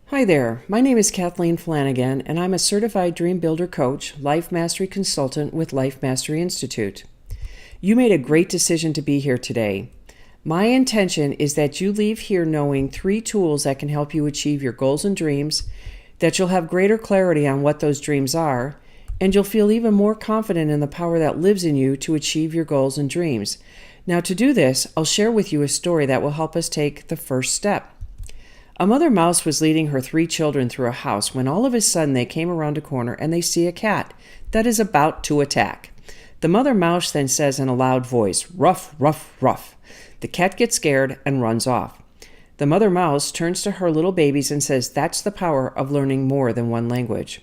Hi there, my name is Kathleen Flanagan, and I'm a certified Dream Builder coach, life mastery consultant with Life Mastery Institute. You made a great decision to be here today. My intention is that you leave here knowing 3 tools that can help you achieve your goals and dreams, that you'll have greater clarity on what those dreams are, and you'll feel even more confident in the power that lives in you to achieve your goals and dreams. Now, to do this, I'll share with you a story that will help us take the first step. A mother mouse was leading her 3 children through a house when all of a sudden they came around a corner and they see a cat that is about to attack. The mother mouse then says in a loud voice, "Ruff, ruff, ruff." The cat gets scared and runs off. The mother mouse turns to her little babies and says, "That's the power of learning more than one language."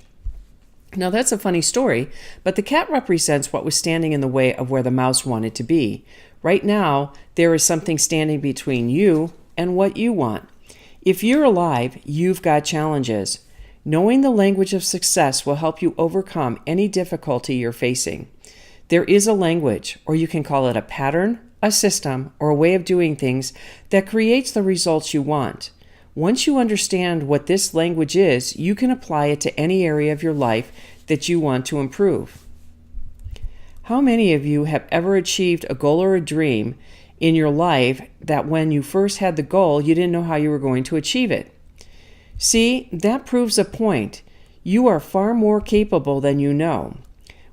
Now that's a funny story, but the cat represents what was standing in the way of where the mouse wanted to be. Right now, there is something standing between you and what you want. If you're alive, you've got challenges. Knowing the language of success will help you overcome any difficulty you're facing. There is a language, or you can call it a pattern, a system, or a way of doing things that creates the results you want. Once you understand what this language is, you can apply it to any area of your life that you want to improve. How many of you have ever achieved a goal or a dream in your life that when you first had the goal, you didn't know how you were going to achieve it? See, that proves a point. You are far more capable than you know.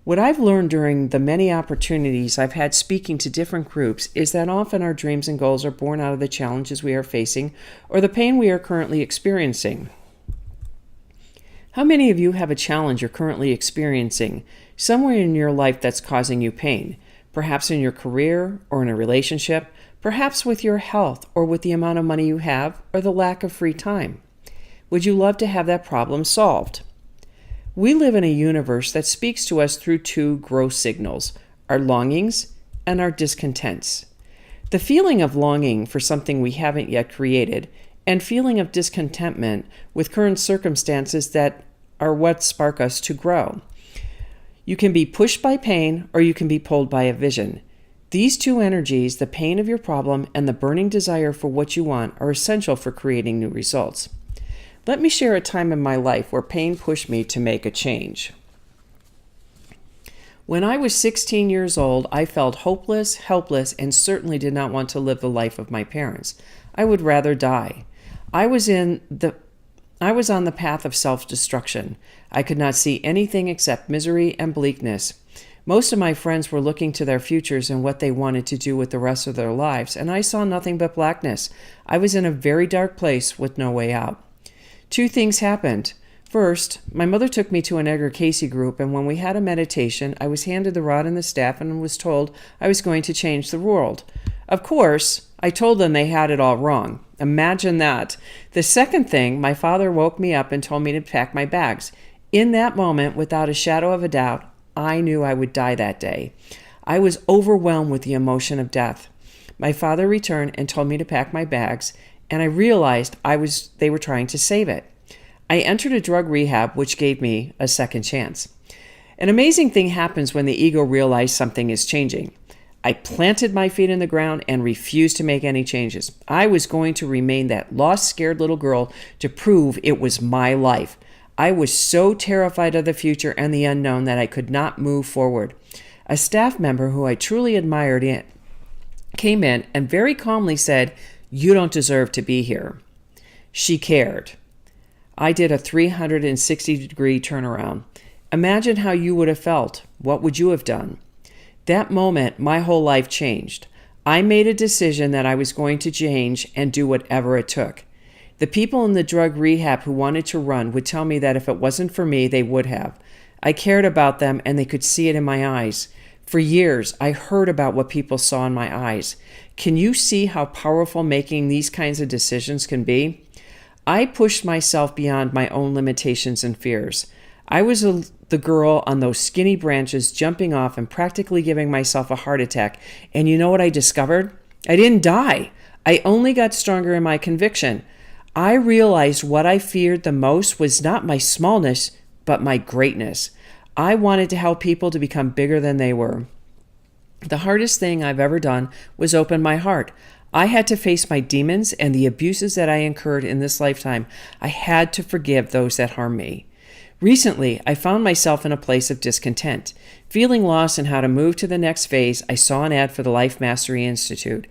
What I've learned during the many opportunities I've had speaking to different groups is that often our dreams and goals are born out of the challenges we are facing or the pain we are currently experiencing. How many of you have a challenge you're currently experiencing somewhere in your life that's causing you pain? Perhaps in your career or in a relationship, perhaps with your health or with the amount of money you have or the lack of free time. Would you love to have that problem solved? We live in a universe that speaks to us through 2 gross signals, our longings and our discontents. The feeling of longing for something we haven't yet created and feeling of discontentment with current circumstances that are what spark us to grow. You can be pushed by pain or you can be pulled by a vision. These 2 energies, the pain of your problem and the burning desire for what you want, are essential for creating new results. Let me share a time in my life where pain pushed me to make a change. When I was 16 years old, I felt hopeless, helpless, and certainly did not want to live the life of my parents. I would rather die. I was on the path of self-destruction. I could not see anything except misery and bleakness. Most of my friends were looking to their futures and what they wanted to do with the rest of their lives, and I saw nothing but blackness. I was in a very dark place with no way out. 2 things happened. First, my mother took me to an Edgar Cayce group, and when we had a meditation, I was handed the rod and the staff and was told I was going to change the world. Of course, I told them they had it all wrong. Imagine that. The second thing, my father woke me up and told me to pack my bags. In that moment, without a shadow of a doubt, I knew I would die that day. I was overwhelmed with the emotion of death. My father returned and told me to pack my bags, and I realized they were trying to save it. I entered a drug rehab, which gave me a second chance. An amazing thing happens when the ego realizes something is changing. I planted my feet in the ground and refused to make any changes. I was going to remain that lost, scared little girl to prove it was my life. I was so terrified of the future and the unknown that I could not move forward. A staff member who I truly admired came in and very calmly said, "You don't deserve to be here." She cared. I did a 360-degree turnaround. Imagine how you would have felt. What would you have done? That moment, my whole life changed. I made a decision that I was going to change and do whatever it took. The people in the drug rehab who wanted to run would tell me that if it wasn't for me, they would have. I cared about them and they could see it in my eyes. For years, I heard about what people saw in my eyes. Can you see how powerful making these kinds of decisions can be? I pushed myself beyond my own limitations and fears. I was the girl on those skinny branches jumping off and practically giving myself a heart attack. And you know what I discovered? I didn't die. I only got stronger in my conviction. I realized what I feared the most was not my smallness, but my greatness. I wanted to help people to become bigger than they were. The hardest thing I've ever done was open my heart. I had to face my demons and the abuses that I incurred in this lifetime. I had to forgive those that harmed me. Recently, I found myself in a place of discontent. Feeling lost in how to move to the next phase, I saw an ad for the Life Mastery Institute.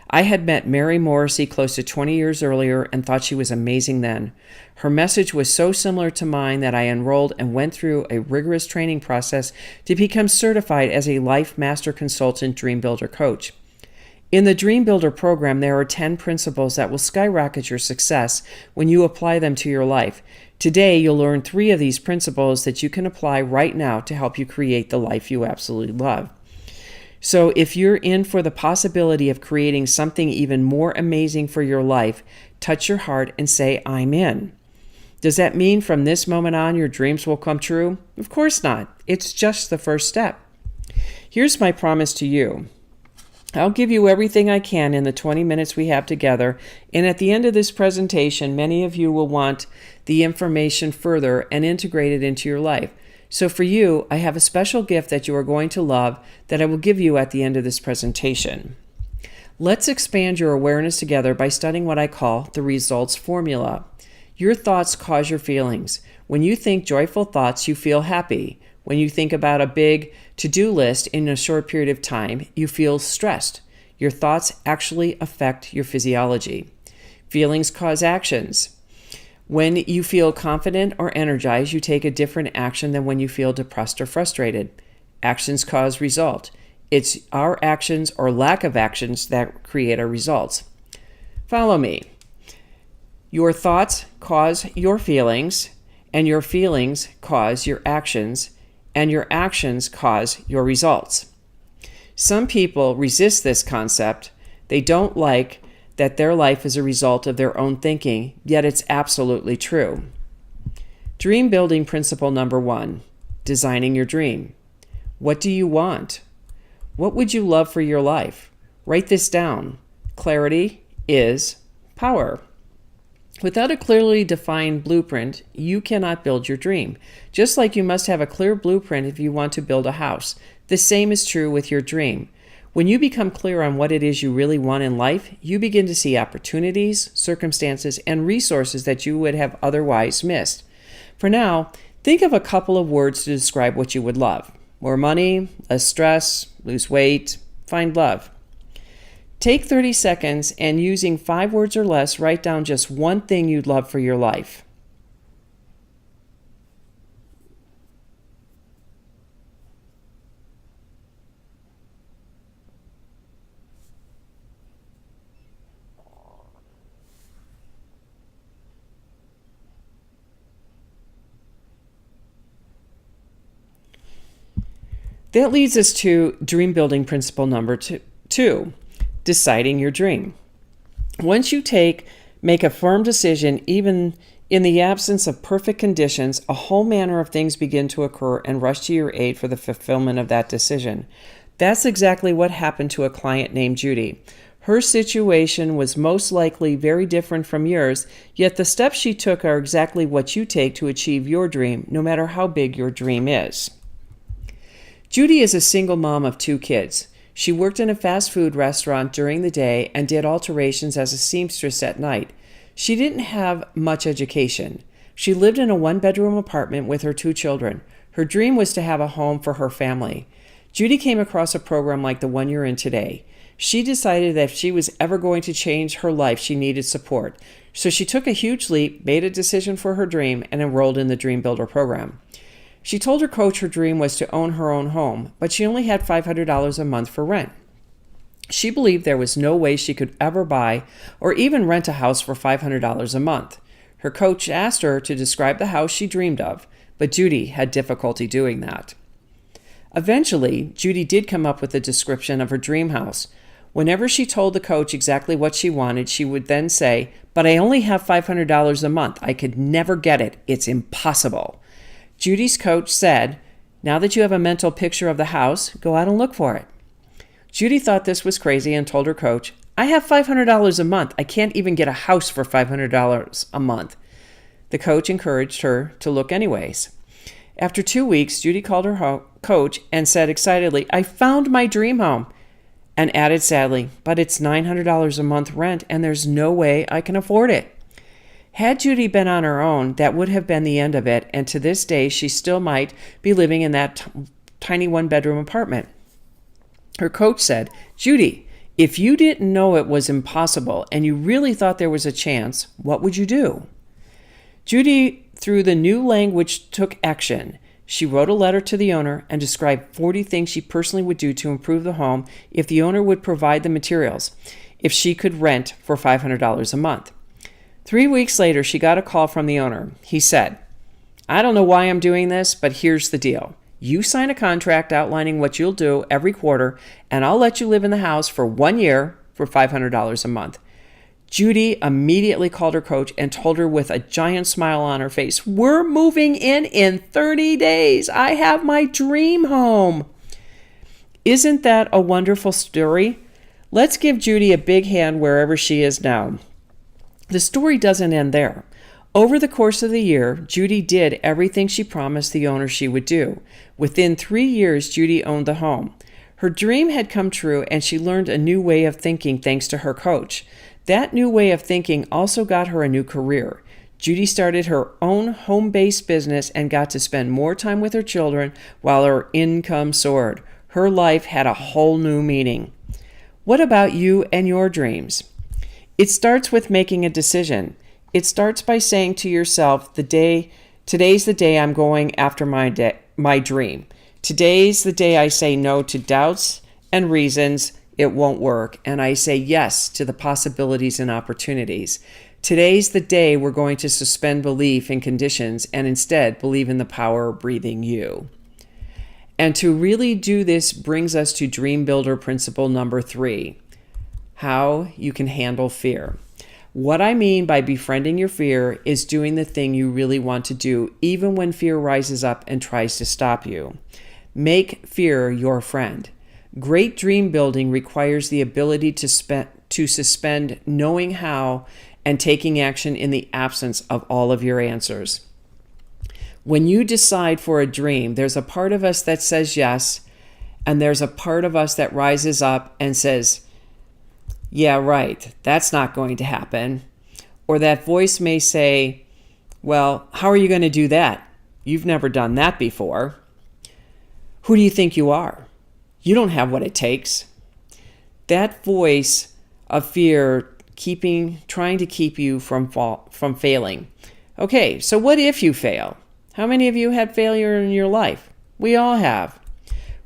I had met Mary Morrissey close to 20 years earlier and thought she was amazing then. Her message was so similar to mine that I enrolled and went through a rigorous training process to become certified as a Life Master Consultant Dream Builder Coach. In the Dream Builder program, there are 10 principles that will skyrocket your success when you apply them to your life. Today, you'll learn 3 of these principles that you can apply right now to help you create the life you absolutely love. So if you're in for the possibility of creating something even more amazing for your life, touch your heart and say, I'm in. Does that mean from this moment on your dreams will come true? Of course not. It's just the first step. Here's my promise to you. I'll give you everything I can in the 20 minutes we have together, and at the end of this presentation, many of you will want the information further and integrate it into your life. So for you, I have a special gift that you are going to love that I will give you at the end of this presentation. Let's expand your awareness together by studying what I call the results formula. Your thoughts cause your feelings. When you think joyful thoughts, you feel happy. When you think about a big to-do list in a short period of time, you feel stressed. Your thoughts actually affect your physiology. Feelings cause actions. When you feel confident or energized, you take a different action than when you feel depressed or frustrated. Actions cause result. It's our actions or lack of actions that create our results. Follow me. Your thoughts cause your feelings, and your feelings cause your actions, and your actions cause your results. Some people resist this concept. They don't like that their life is a result of their own thinking, yet it's absolutely true. Dream building principle number 1, designing your dream. What do you want? What would you love for your life? Write this down. Clarity is power. Without a clearly defined blueprint, you cannot build your dream. Just like you must have a clear blueprint if you want to build a house. The same is true with your dream. When you become clear on what it is you really want in life, you begin to see opportunities, circumstances, and resources that you would have otherwise missed. For now, think of a couple of words to describe what you would love. More money, less stress, lose weight, find love. Take 30 seconds and using 5 words or less, write down just one thing you'd love for your life. That leads us to dream building principle number 2. Deciding your dream. Once you make a firm decision, even in the absence of perfect conditions, a whole manner of things begin to occur and rush to your aid for the fulfillment of that decision. That's exactly what happened to a client named Judy. Her situation was most likely very different from yours, yet the steps she took are exactly what you take to achieve your dream, no matter how big your dream is. Judy is a single mom of 2 kids. She worked in a fast food restaurant during the day and did alterations as a seamstress at night. She didn't have much education. She lived in a 1-bedroom apartment with her 2 children. Her dream was to have a home for her family. Judy came across a program like the one you're in today. She decided that if she was ever going to change her life, she needed support. So she took a huge leap, made a decision for her dream, and enrolled in the Dream Builder program. She told her coach her dream was to own her own home, but she only had $500 a month for rent. She believed there was no way she could ever buy or even rent a house for $500 a month. Her coach asked her to describe the house she dreamed of, but Judy had difficulty doing that. Eventually, Judy did come up with a description of her dream house. Whenever she told the coach exactly what she wanted, she would then say, "But I only have $500 a month. I could never get it. It's impossible." Judy's coach said, "Now that you have a mental picture of the house, go out and look for it." Judy thought this was crazy and told her coach, "I have $500 a month. I can't even get a house for $500 a month." The coach encouraged her to look anyways. After 2 weeks, Judy called her coach and said excitedly, "I found my dream home." and added sadly, "But it's $900 a month rent and there's no way I can afford it." Had Judy been on her own, that would have been the end of it, and to this day she still might be living in that tiny one-bedroom apartment. Her coach said, "Judy, if you didn't know it was impossible and you really thought there was a chance, what would you do?" Judy, through the new language, took action. She wrote a letter to the owner and described 40 things she personally would do to improve the home if the owner would provide the materials, if she could rent for $500 a month. 3 weeks later, she got a call from the owner. He said, "I don't know why I'm doing this, but here's the deal. You sign a contract outlining what you'll do every quarter, and I'll let you live in the house for 1 year for $500 a month." Judy immediately called her coach and told her with a giant smile on her face, "We're moving in 30 days. I have my dream home." Isn't that a wonderful story? Let's give Judy a big hand wherever she is now. The story doesn't end there. Over the course of the year, Judy did everything she promised the owner she would do. Within 3 years, Judy owned the home. Her dream had come true, and she learned a new way of thinking thanks to her coach. That new way of thinking also got her a new career. Judy started her own home-based business and got to spend more time with her children while her income soared. Her life had a whole new meaning. What about you and your dreams? It starts with making a decision. It starts by saying to yourself, today's the day I'm going after my dream. Today's the day I say no to doubts and reasons it won't work, and I say yes to the possibilities and opportunities. Today's the day we're going to suspend belief in conditions and instead believe in the power of breathing you. And to really do this brings us to Dream Builder principle number 3, how you can handle fear. What I mean by befriending your fear is doing the thing you really want to do, even when fear rises up and tries to stop you. Make fear your friend. Great dream building requires the ability to suspend knowing how and taking action in the absence of all of your answers. When you decide for a dream, there's a part of us that says yes, and there's a part of us that rises up and says, "Yeah, right, that's not going to happen." Or that voice may say, "Well, how are you going to do that? You've never done that before. Who do you think you are? You don't have what it takes." That voice of fear trying to keep you from failing. Okay, so what if you fail? How many of you had failure in your life? We all have.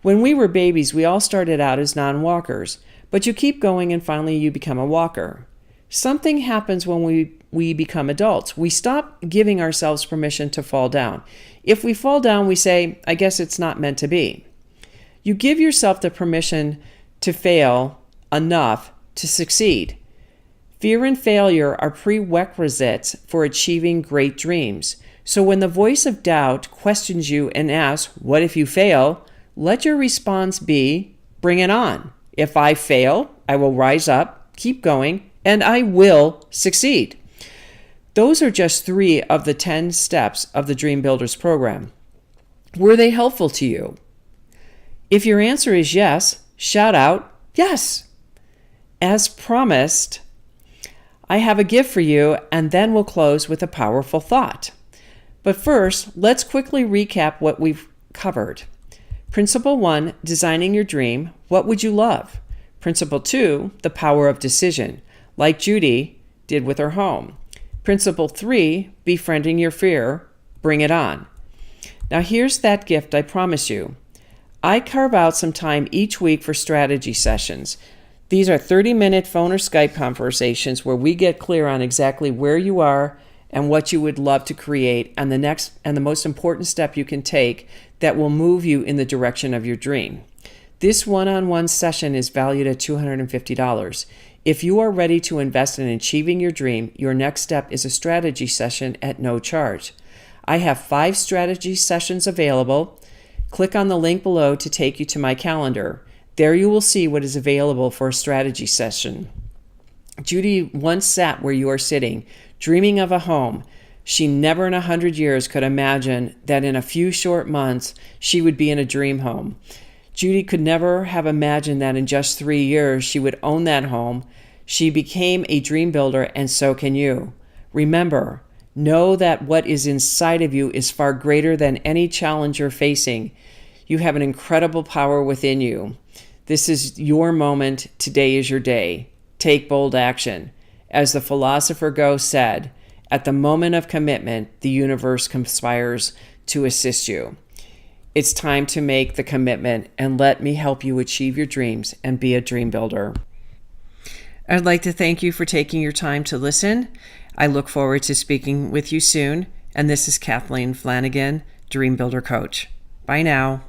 When we were babies, we all started out as non-walkers, but you keep going and finally you become a walker. Something happens when we become adults. We stop giving ourselves permission to fall down. If we fall down, we say, "I guess it's not meant to be." You give yourself the permission to fail enough to succeed. Fear and failure are prerequisites for achieving great dreams. So when the voice of doubt questions you and asks, "What if you fail?" let your response be, "Bring it on. If I fail, I will rise up, keep going, and I will succeed." Those are just 3 of the 10 steps of the Dream Builders program. Were they helpful to you? If your answer is yes, shout out, "Yes." As promised, I have a gift for you, and then we'll close with a powerful thought. But first, let's quickly recap what we've covered. Principle 1, designing your dream. What would you love? Principle 2, the power of decision, like Judy did with her home. Principle 3, befriending your fear. Bring it on. Now here's that gift I promise you. I carve out some time each week for strategy sessions. These are 30-minute phone or Skype conversations where we get clear on exactly where you are and what you would love to create, and the next and the most important step you can take that will move you in the direction of your dream. This one-on-one session is valued at $250. If you are ready to invest in achieving your dream, your next step is a strategy session at no charge. I have 5 strategy sessions available. Click on the link below to take you to my calendar. There you will see what is available for a strategy session. Judy once sat where you are sitting, dreaming of a home. She never in 100 years could imagine that in a few short months she would be in a dream home. Judy could never have imagined that in just 3 years she would own that home. She became a dream builder, and so can you. Remember, know that what is inside of you is far greater than any challenge you're facing. You have an incredible power within you. This is your moment. Today is your day. Take bold action. As the philosopher Go said, at the moment of commitment, the universe conspires to assist you. It's time to make the commitment, and let me help you achieve your dreams and be a dream builder. I'd like to thank you for taking your time to listen. I look forward to speaking with you soon. And this is Kathleen Flanagan, Dream Builder Coach. Bye now.